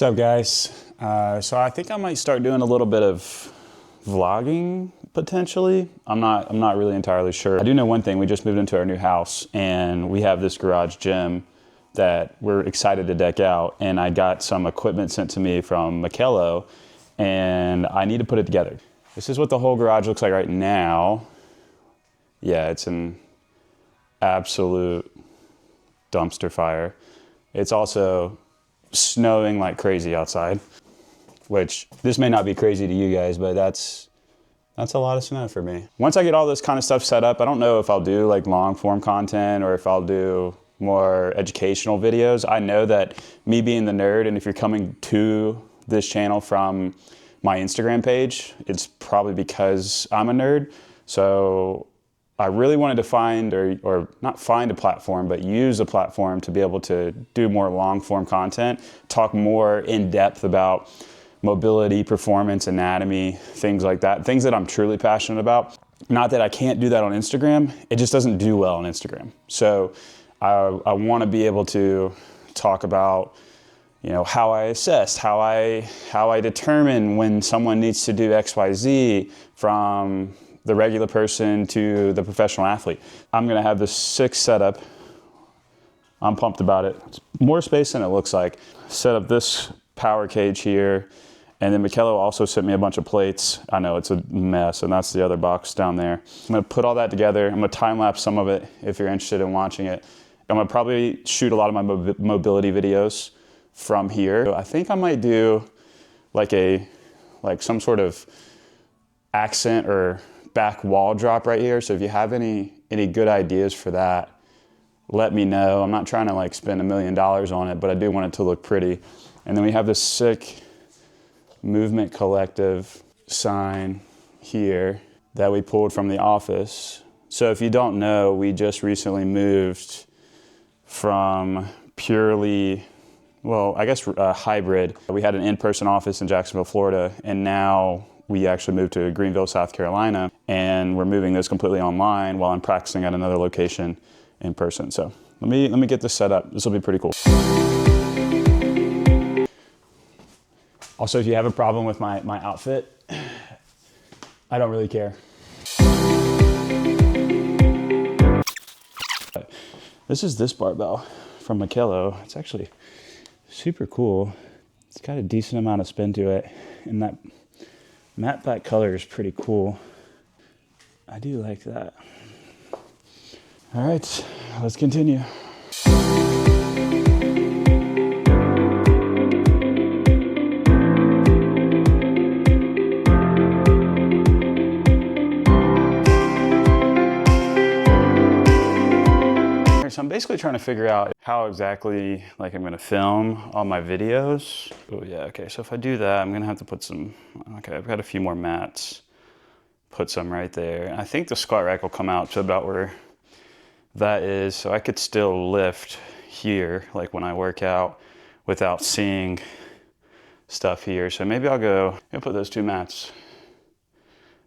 What's up, guys? So I think I might start doing a little bit of vlogging potentially. I'm not really entirely sure. I do know one thing: we just moved into our new house and we have this garage gym that we're excited to deck out. And I got some equipment sent to me from Mikello, and I need to put it together. This is what the whole garage looks like right now. Yeah, it's an absolute dumpster fire. It's also snowing like crazy outside, which this may not be crazy to you guys, but that's a lot of snow for me. Once I get all this kind of stuff set up, I don't know if I'll do like long form content or if I'll do more educational videos. I know that me being the nerd, and if you're coming to this channel from my Instagram page, it's probably because I'm a nerd. So I really wanted to find, or not find a platform, but use a platform to be able to do more long form content, talk more in depth about mobility, performance, anatomy, things like that, things that I'm truly passionate about. Not that I can't do that on Instagram, it just doesn't do well on Instagram. So I want to be able to talk about, you know, how I assess, how I determine when someone needs to do XYZ, from the regular person to the professional athlete. I'm gonna have this sick setup. I'm pumped about it. It's more space than it looks like. Set up this power cage here, and then Mikello also sent me a bunch of plates. I know it's a mess, and that's the other box down there. I'm gonna put all that together. I'm gonna time lapse some of it if you're interested in watching it. I'm gonna probably shoot a lot of my mobility videos from here. So I think I might do like some sort of accent or back wall drop right here. So if you have any good ideas for that, let me know. I'm not trying to like spend $1 million on it, but I do want it to look pretty. And then we have this sick Movement Collective sign here that we pulled from the office. So if you don't know, we just recently moved from purely, well, I guess hybrid. We had an in-person office in Jacksonville, Florida, and now we actually moved to Greenville, South Carolina, and we're moving this completely online while I'm practicing at another location in person. So let me get this set up. This will be pretty cool. Also, if you have a problem with my outfit, I don't really care. This is this barbell from Mikello. It's actually super cool. It's got a decent amount of spin to it, and that matte black color is pretty cool. I do like that. All right, let's continue. So I'm basically trying to figure out how exactly like I'm gonna film all my videos. Oh yeah, okay, so if I do that, I'm gonna have to put some, okay, I've got a few more mats. Put some right there. I think the squat rack will come out to about where that is, so I could still lift here, like when I work out, without seeing stuff here. So maybe I'll put those two mats.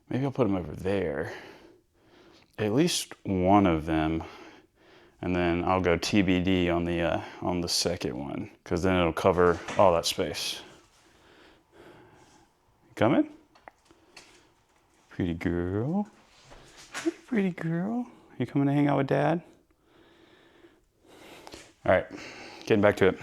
Maybe I'll put them over there. At least one of them. And then I'll go TBD on the second one, because then it'll cover all that space. Coming? Pretty girl. Hey, pretty girl. You coming to hang out with Dad? All right, getting back to it.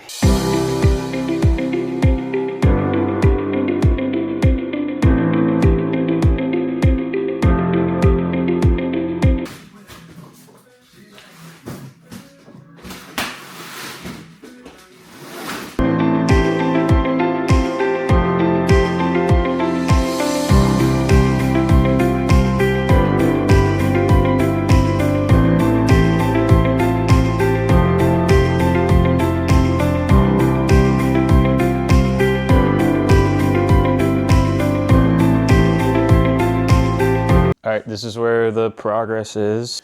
All right, this is where the progress is.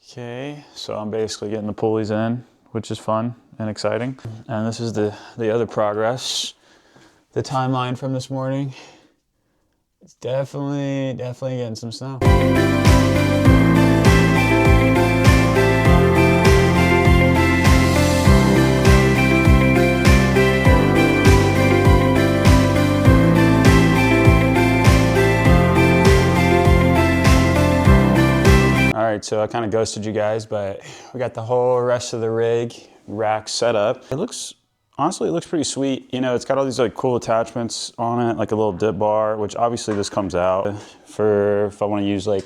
Okay, so I'm basically getting the pulleys in, which is fun and exciting. And this is the other progress, the timeline from this morning. It's definitely getting some snow. right, so I kind of ghosted you guys, but we got the whole rest of the rig rack set up. Honestly, it looks pretty sweet. You know, it's got all these like cool attachments on it, like a little dip bar, which obviously this comes out for if I want to use like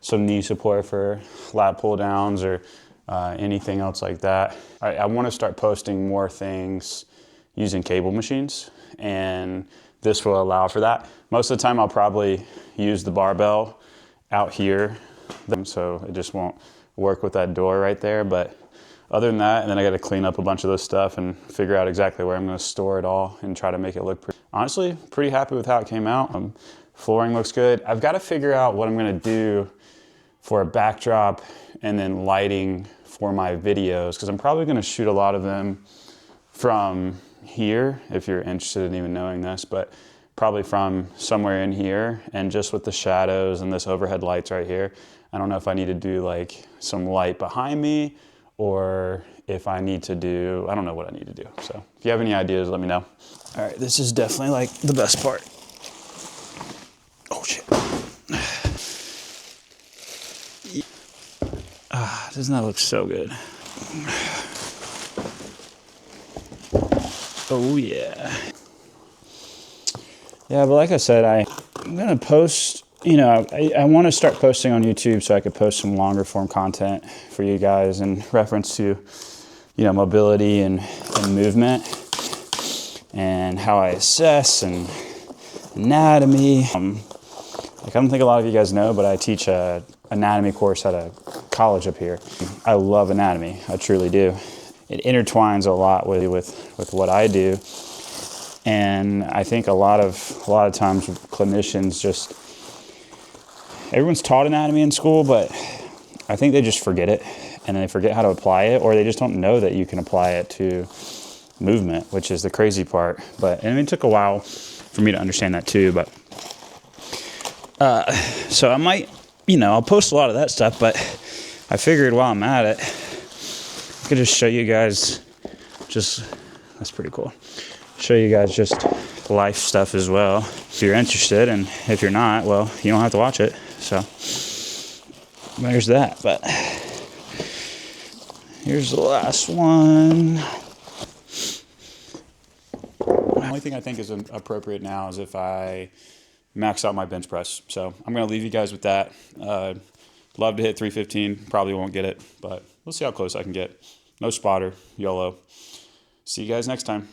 some knee support for lat pull downs or anything else like that. I want to start posting more things using cable machines, and this will allow for that. Most of the time I'll probably use the barbell out here, so it just won't work with that door right there. But other than that, and then I got to clean up a bunch of this stuff and figure out exactly where I'm going to store it all and try to make it look pretty. Honestly, pretty happy with how it came out. Flooring looks good. I've got to figure out what I'm going to do for a backdrop and then lighting for my videos, because I'm probably going to shoot a lot of them from here, if you're interested in even knowing this, but probably from somewhere in here, and just with the shadows and this overhead lights right here. I don't know if I need to do like some light behind me, or if I need to do, I don't know what I need to do. So if you have any ideas, let me know. All right, this is definitely like the best part. Oh shit. Doesn't that look so good? Oh yeah. Yeah, but like I said, I'm gonna post, you know, I want to start posting on YouTube so I could post some longer form content for you guys in reference to, you know, mobility and movement and how I assess and anatomy. Like, I don't think a lot of you guys know, but I teach a anatomy course at a college up here. I love anatomy, I truly do. It intertwines a lot with what I do. And I think a lot of times clinicians just, everyone's taught anatomy in school, but I think they just forget it, and they forget how to apply it, or they just don't know that you can apply it to movement, which is the crazy part. And it took a while for me to understand that too, but so I might, you know, I'll post a lot of that stuff, but I figured while I'm at it, I could just show you guys that's pretty cool. Show you guys just life stuff as well, if you're interested, and if you're not, well, you don't have to watch it. So there's that. But here's the last one. The only thing I think is appropriate now is if I max out my bench press. So I'm going to leave you guys with that. Love to hit 315. Probably won't get it, but we'll see how close I can get. No spotter, YOLO. See you guys next time.